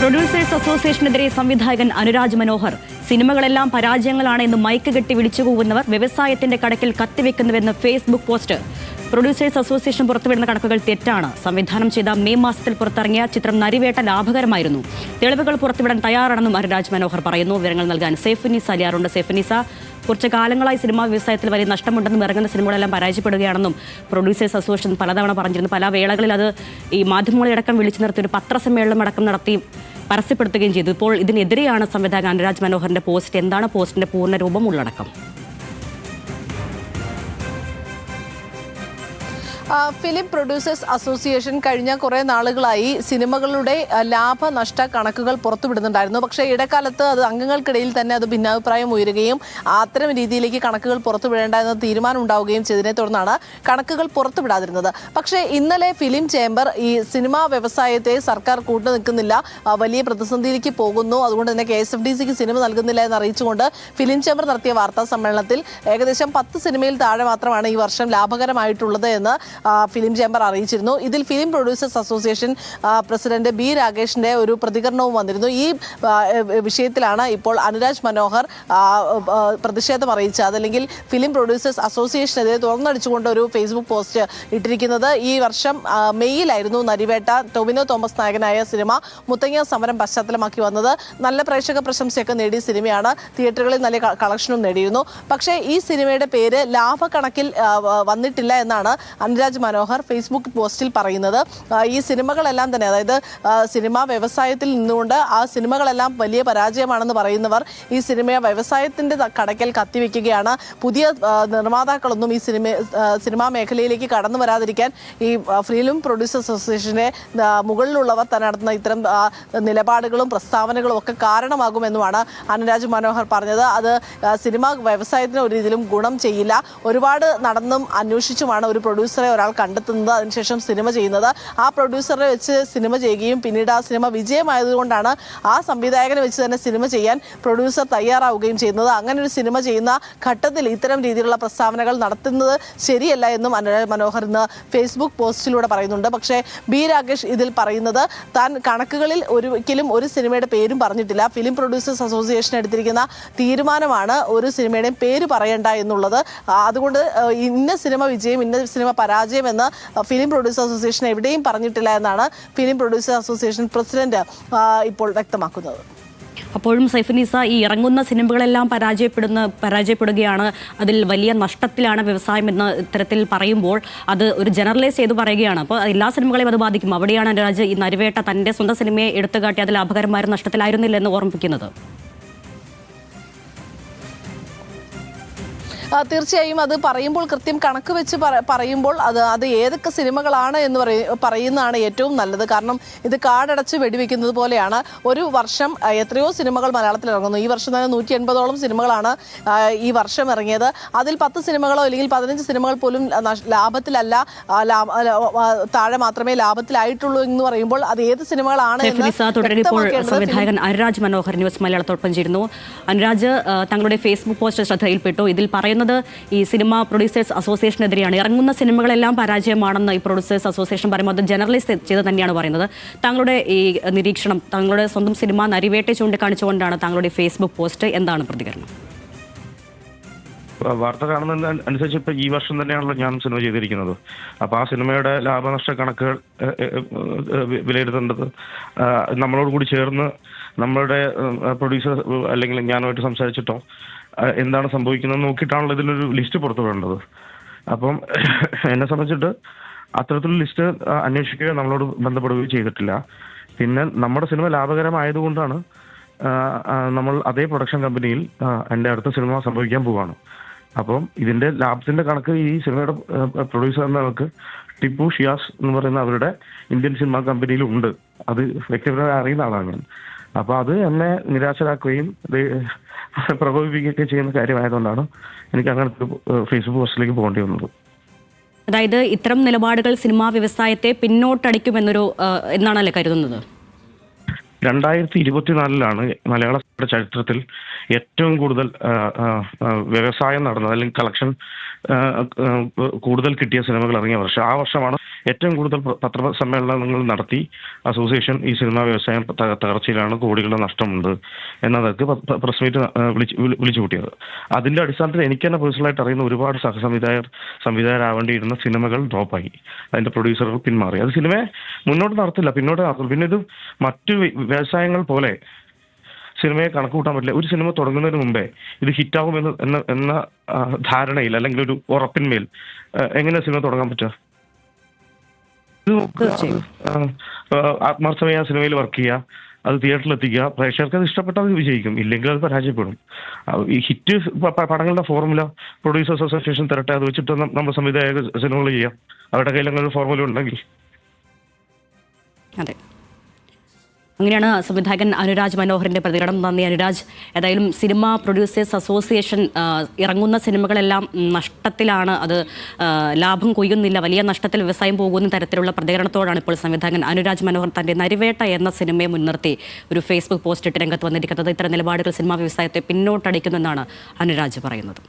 Producers അസോസിയേഷനെതിരെ സംവിധായകൻ അനുരാജ് മനോഹർ സിനിമകളെല്ലാം പരാജയങ്ങളാണ് എന്ന് mic കെട്ടി വിളിച്ചുകൂവുന്നവർ വ്യവസായത്തിന്റെ കടക്കിൽ കത്തിവെക്കുന്നുവെന്ന് ഫേസ്ബുക്ക് പോസ്റ്റ്. പ്രൊഡ്യൂസേഴ്സ് അസോസിയേഷൻ പുറത്തുവിടുന്ന കണക്കുകൾ തെറ്റാണ്. സംവിധാനം ചെയ്ത മെയ് മാസത്തിൽ പുറത്തിറങ്ങിയ ചിത്രം നരിവേട്ട ലാഭകരമായിരുന്നു. തെളിവുകൾ പുറത്തുവിടാൻ തയ്യാറാണെന്നും അനുരാജ് മനോഹർ പറയുന്നു. വിവരങ്ങൾ നൽകാൻ സൈഫുനിസ അലിയാറുണ്ട്. സൈഫുനിസ, കുറച്ച് കാലങ്ങളായി സിനിമാ വ്യവസായത്തിൽ വലിയ നഷ്ടമുണ്ടെന്നും ഇറങ്ങുന്ന സിനിമകളെല്ലാം പരാജയപ്പെടുകയാണെന്നും പ്രൊഡ്യൂസേഴ്സ് അസോസിയേഷൻ പലതവണ പറഞ്ഞിരുന്നു. പല വേളകളിൽ അത് ഈ മാധ്യമങ്ങളടക്കം വിളിച്ചു നിർത്തി ഒരു പത്രസമ്മേളനം അടക്കം നടത്തി പരസ്യപ്പെടുത്തുകയും ചെയ്തു. ഇപ്പോൾ ഇതിനെതിരെയാണ് സംവിധായകൻ അനുരാജ് മനോഹറിന്റെ പോസ്റ്റ്. എന്താണ് പോസ്റ്റിന്റെ പൂർണ്ണരൂപം, ഉള്ളടക്കം? ഫിലിം പ്രൊഡ്യൂസേഴ്സ് അസോസിയേഷൻ കഴിഞ്ഞ കുറേ നാളുകളായി സിനിമകളുടെ ലാഭനഷ്ട കണക്കുകൾ പുറത്തുവിടുന്നുണ്ടായിരുന്നു. പക്ഷേ ഇടക്കാലത്ത് അത് അംഗങ്ങൾക്കിടയിൽ തന്നെ അത് ഭിന്നാഭിപ്രായം ഉയരുകയും അത്തരം രീതിയിലേക്ക് കണക്കുകൾ പുറത്തുവിടേണ്ട എന്ന തീരുമാനം ഉണ്ടാവുകയും ചെയ്തതിനെ തുടർന്നാണ് കണക്കുകൾ പുറത്തുവിടാതിരുന്നത്. പക്ഷേ ഇന്നലെ ഫിലിം ചേംബർ ഈ സിനിമാ വ്യവസായത്തെ സർക്കാർ കൂട്ടുനിൽക്കുന്നില്ല, വലിയ പ്രതിസന്ധിയിലേക്ക് പോകുന്നു, അതുകൊണ്ട് തന്നെ KSFDCക്ക് സിനിമ നൽകുന്നില്ല എന്ന് അറിയിച്ചുകൊണ്ട് ഫിലിം ചേംബർ നടത്തിയ വാർത്താ സമ്മേളനത്തിൽ ഏകദേശം 10 സിനിമയിൽ താഴെ മാത്രമാണ് ഈ വർഷം ലാഭകരമായിട്ടുള്ളത് എന്ന് ഫിലിം ചേംബർ അറിയിച്ചിരുന്നു. ഇതിൽ film producers association president B രാകേഷിന്റെ ഒരു പ്രതികരണവും വന്നിരുന്നു. ഈ വിഷയത്തിലാണ് ഇപ്പോൾ അനുരാജ് മനോഹർ പ്രതിഷേധം അറിയിച്ചത്. അതല്ലെങ്കിൽ ഫിലിം പ്രൊഡ്യൂസേഴ്സ് അസോസിയേഷനെതിരെ തുറന്നടിച്ചുകൊണ്ട് ഒരു ഫേസ്ബുക്ക് പോസ്റ്റ് ഇട്ടിരിക്കുന്നത്. ഈ വർഷം മെയ്യിലായിരുന്നു നരിവേട്ട ടൊവിനോ തോമസ് നായകനായ സിനിമ മുത്തങ്ങ സമരം പശ്ചാത്തലമാക്കി വന്നത്. നല്ല പ്രേക്ഷക പ്രശംസയൊക്കെ നേടിയ സിനിമയാണ്, തിയേറ്ററുകളിൽ നല്ല കളക്ഷനും നേടിയിരുന്നു. പക്ഷേ ഈ സിനിമയുടെ പേര് ലാഭക്കണക്കിൽ വന്നിട്ടില്ല എന്നാണ് അനുരാജ് മനോഹർ ഫേസ്ബുക്ക് പോസ്റ്റിൽ പറയുന്നത്. ഈ സിനിമകളെല്ലാം തന്നെ, അതായത് സിനിമാ വ്യവസായത്തിൽ നിന്നുകൊണ്ട് ആ സിനിമകളെല്ലാം വലിയ പരാജയമാണെന്ന് പറയുന്നവർ ഈ സിനിമയെ വ്യവസായത്തിന്റെ കടക്കൽ കത്തിവെക്കുകയാണ്. പുതിയ നിർമ്മാതാക്കളൊന്നും ഈ സിനിമാ മേഖലയിലേക്ക് കടന്നു വരാതിരിക്കാൻ ഈ ഫിലിം പ്രൊഡ്യൂസേഴ്സ് അസോസിയേഷന്റെ മുകളിലുള്ളവർ തന്നെ നടത്തുന്ന ഇത്തരം നിലപാടുകളും പ്രസ്താവനകളും ഒക്കെ കാരണമാകുമെന്നുമാണ് അനുരാജ് മനോഹർ പറഞ്ഞത്. അത് സിനിമാ വ്യവസായത്തിന് ഒരു രീതിയിലും ഗുണം ചെയ്യില്ല. ഒരുപാട് നടന്നും അന്വേഷിച്ചുമാണ് ഒരു പ്രൊഡ്യൂസറെ ഒരാൾ കണ്ടെത്തുന്നത്, അതിനുശേഷം സിനിമ ചെയ്യുന്നത്. ആ പ്രൊഡ്യൂസറെ വെച്ച് സിനിമ ചെയ്യുകയും പിന്നീട് ആ സിനിമ വിജയമായതുകൊണ്ടാണ് ആ സംവിധായകനെ വെച്ച് തന്നെ സിനിമ ചെയ്യാൻ പ്രൊഡ്യൂസർ തയ്യാറാവുകയും ചെയ്യുന്നത്. അങ്ങനെ ഒരു സിനിമ ചെയ്യുന്ന ഘട്ടത്തിൽ ഇത്തരം രീതിയിലുള്ള പ്രസ്താവനകൾ നടത്തുന്നത് ശരിയല്ല എന്നും അനുരാജ് മനോഹർ ഇന്ന് ഫേസ്ബുക്ക് പോസ്റ്റിലൂടെ പറയുന്നുണ്ട്. പക്ഷേ B രാകേഷ് ഇതിൽ പറയുന്നത് താൻ കണക്കുകളിൽ ഒരിക്കലും ഒരു സിനിമയുടെ പേരും പറഞ്ഞിട്ടില്ല. ഫിലിം പ്രൊഡ്യൂസേഴ്സ് അസോസിയേഷൻ എടുത്തിരിക്കുന്ന തീരുമാനമാണ് ഒരു സിനിമയുടെയും പേര് പറയണ്ട എന്നുള്ളത്. അതുകൊണ്ട് ഇന്ന സിനിമ വിജയം, ഇന്ന സിനിമ പരാജയം എന്ന് ഫിലിം പ്രൊഡ്യൂസേഴ്സ് അസോസിയേഷൻ എവിടെയും പറഞ്ഞിട്ടില്ല എന്നാണ് ഫിലിം പ്രൊഡ്യൂസേഴ്സ് അസോസിയേഷൻ പ്രസിഡന്റ് ഇപ്പോൾ വ്യക്തമാക്കുന്നത്. അപ്പോഴും സൈഫുനിസ, ഈ ഇറങ്ങുന്ന സിനിമകളെല്ലാം പരാജയപ്പെടുകയാണ്, അതിൽ വലിയ നഷ്ടത്തിലാണ് വ്യവസായം എന്ന് ഇത്തരത്തിൽ പറയുമ്പോൾ അത് ഒരു ജനറലൈസ് ചെയ്ത് പറയുകയാണ്. അപ്പോൾ എല്ലാ സിനിമകളെയും അത് ബാധിക്കും. അവിടെയാണ് അനുരാജ് ഈ നരിവേട്ട തൻ്റെ സ്വന്തം സിനിമയെ എടുത്തുകാട്ടി അത് ലാഭകരമായ നഷ്ടത്തിലായിരുന്നില്ല എന്ന് ഓർമ്മിപ്പിക്കുന്നത്. തീർച്ചയായും അത് പറയുമ്പോൾ കൃത്യം കണക്ക് വെച്ച് പറയുമ്പോൾ അത് ഏതൊക്കെ സിനിമകളാണ് എന്ന് പറയുന്നതാണ് ഏറ്റവും നല്ലത്. കാരണം ഇത് കാടടച്ച് വെടിവെക്കുന്നത് പോലെയാണ്. ഒരു വർഷം എത്രയോ സിനിമകൾ മലയാളത്തിൽ ഇറങ്ങുന്നു. ഈ വർഷം തന്നെ 180ഓളം സിനിമകളാണ് ഈ വർഷം ഇറങ്ങിയത്. അതിൽ 10 സിനിമകളോ അല്ലെങ്കിൽ 15 സിനിമകൾ പോലും ലാഭത്തിലല്ല, താഴെ മാത്രമേ ലാഭത്തിലായിട്ടുള്ളൂ എന്ന് പറയുമ്പോൾ അത് ഏത് സിനിമകളാണ് എന്ന് സംവിധായകൻ അനുരാജ് മനോഹർ ന്യൂസ് മലയാളത്തോടൊപ്പം ചേരുന്നു. അനുരാജ്, തങ്ങളുടെ ഫേസ്ബുക്ക് പോസ്റ്റ് ശ്രദ്ധയിൽപ്പെട്ടു. ഇതിൽ പറയുന്നത് ഈ സിനിമ പ്രൊഡ്യൂസേഴ്സ് അസോസിയേഷനെതിരെയാണ്. ഇറങ്ങുന്ന സിനിമകളെല്ലാം പരാജയമാണെന്ന് ഈ പ്രൊഡ്യൂസേഴ്സ് അസോസിയേഷൻ പറയുമ്പോൾ അത് ജനറലൈസ് ചെയ്ത് തന്നെയാണ് പറയുന്നത്. താങ്കളുടെ ഈ നിരീക്ഷണം, താങ്കളുടെ സ്വന്തം സിനിമ നരിവേട്ട ചൂണ്ടിക്കാണിച്ചുകൊണ്ടാണ് താങ്കളുടെ ഫേസ്ബുക്ക് പോസ്റ്റ്. എന്താണ് പ്രതികരണം? വാർത്ത കാണുന്ന അനുസരിച്ച് ഇപ്പം ഈ വർഷം തന്നെയാണല്ലോ ഞാൻ സിനിമ ചെയ്തിരിക്കുന്നത്. അപ്പോൾ ആ സിനിമയുടെ ലാഭനഷ്ട കണക്കുകൾ വിലയിരുത്തേണ്ടത് നമ്മളോട് കൂടി ചേർന്ന് നമ്മളുടെ പ്രൊഡ്യൂസർ അല്ലെങ്കിൽ ഞാനുമായിട്ട് സംസാരിച്ചിട്ടോ എന്താണ് സംഭവിക്കുന്നത് നോക്കിയിട്ടാണല്ലോ ഇതിലൊരു ലിസ്റ്റ് പുറത്തു വിടേണ്ടത്. അപ്പം എന്നെ സംബന്ധിച്ചിട്ട് അത്തരത്തിലുള്ള ലിസ്റ്റ് അന്വേഷിക്കുകയോ നമ്മളോട് ബന്ധപ്പെടുകയോ ചെയ്തിട്ടില്ല. പിന്നെ നമ്മുടെ സിനിമ ലാഭകരമായതുകൊണ്ടാണ് നമ്മൾ അതേ പ്രൊഡക്ഷൻ കമ്പനിയിൽ എൻ്റെ അടുത്ത സിനിമ സംഭവിക്കാൻ പോവുകയാണ്. അപ്പം ഇതിൻ്റെ ലാഭത്തിൻ്റെ കണക്ക് ഈ സിനിമയുടെ പ്രൊഡ്യൂസർ എന്ന ആൾക്ക് ടിപ്പു ഷിയാസ് എന്ന് പറയുന്ന അവരുടെ ഇന്ത്യൻ സിനിമ കമ്പനിയിലുണ്ട്. അത് വ്യക്തിപരമായി അറിയുന്ന ആളാണ് ഞാൻ. അപ്പോൾ അത് എന്നെ നിരാശരാക്കുകയും പ്രകോപിപ്പിക്കുകയൊക്കെ ചെയ്യുന്ന കാര്യമായതുകൊണ്ടാണ് എനിക്ക് അങ്ങനത്തെ ഫേസ്ബുക്ക് പോസ്റ്റിലേക്ക് പോകേണ്ടി വന്നത്. അതായത് ഇത്തരം നിലപാടുകൾ സിനിമാ വ്യവസായത്തെ പിന്നോട്ടടിക്കുമെന്നൊരു എന്നാണല്ലേ കരുതുന്നത്? 2024 മലയാള ചരിത്രത്തിൽ ഏറ്റവും കൂടുതൽ വ്യവസായം നടന്നത് അല്ലെങ്കിൽ കളക്ഷൻ കൂടുതൽ കിട്ടിയ സിനിമകൾ ഇറങ്ങിയ വർഷം. ആ വർഷമാണ് ഏറ്റവും കൂടുതൽ പത്രസമ്മേളനങ്ങൾ നടത്തി അസോസിയേഷൻ ഈ സിനിമാ വ്യവസായം തകർച്ചയിലാണ്, കോടികളുടെ നഷ്ടമുണ്ട് എന്നതൊക്കെ പ്രസ് മീറ്റ് വിളിച്ചു കൂട്ടിയത്. അതിന്റെ അടിസ്ഥാനത്തിൽ എനിക്ക് തന്നെ പേഴ്സണലായിട്ട് അറിയുന്ന ഒരുപാട് സംവിധായകരാവേണ്ടിയിരുന്ന സിനിമകൾ ഡ്രോപ്പായി, അതിന്റെ പ്രൊഡ്യൂസറുകൾ പിന്മാറി. അത് സിനിമയെ മുന്നോട്ട് നടത്തില്ല, പിന്നോട്ട് നടത്തും. പിന്നെ ഇത് മറ്റു വ്യവസായങ്ങൾ പോലെ സിനിമയെ കണക്ക് കൂട്ടാൻ പറ്റില്ല. ഒരു സിനിമ തുടങ്ങുന്നതിന് മുമ്പേ ഇത് ഹിറ്റാവും എന്ന ധാരണയിൽ അല്ലെങ്കിൽ ഒരു ഉറപ്പിന്മേൽ എങ്ങനെ സിനിമ തുടങ്ങാൻ പറ്റുക? ആത്മാർത്ഥമായി ആ സിനിമയിൽ വർക്ക് ചെയ്യുക, അത് തിയേറ്ററിൽ എത്തിക്കുക, പ്രേക്ഷകർക്ക് അത് ഇഷ്ടപ്പെട്ടാൽ അത് വിജയിക്കും, ഇല്ലെങ്കിൽ അത് പരാജയപ്പെടും. ഈ ഹിറ്റ് പടങ്ങളുടെ ഫോർമുല പ്രൊഡ്യൂസേഴ്സ് അസോസിയേഷൻ തരട്ടെ, അത് വെച്ചിട്ട് നമ്മൾ സംവിധായക സിനിമകൾ ചെയ്യാം, അവരുടെ കയ്യിൽ അങ്ങനെ ഒരു ഫോർമുല ഉണ്ടെങ്കിൽ. അതെ, അങ്ങനെയാണ് സംവിധായകൻ അനുരാജ് മനോഹറിന്റെ പ്രതികരണം. നന്ദി അനുരാജ്. ഏതായാലും സിനിമ പ്രൊഡ്യൂസേഴ്സ് അസോസിയേഷൻ ഇറങ്ങുന്ന സിനിമകളെല്ലാം നഷ്ടത്തിലാണ്, അത് ലാഭം കൊയ്യുന്നില്ല, വലിയ നഷ്ടത്തിൽ വ്യവസായം പോകുന്ന തരത്തിലുള്ള പ്രതികരണത്തോടാണ് ഇപ്പോൾ സംവിധായകൻ അനുരാജ് മനോഹർ തന്റെ നരിവേട്ട എന്ന സിനിമയെ മുൻനിർത്തി ഒരു ഫേസ്ബുക്ക് പോസ്റ്റ് ഇട്ട് രംഗത്ത് വന്നിരിക്കുന്നത്. ഇത്തരം നിലപാടുകൾ സിനിമാ വ്യവസായത്തെ പിന്നോട്ടടിക്കുമെന്നാണ് അനുരാജ് പറയുന്നത്.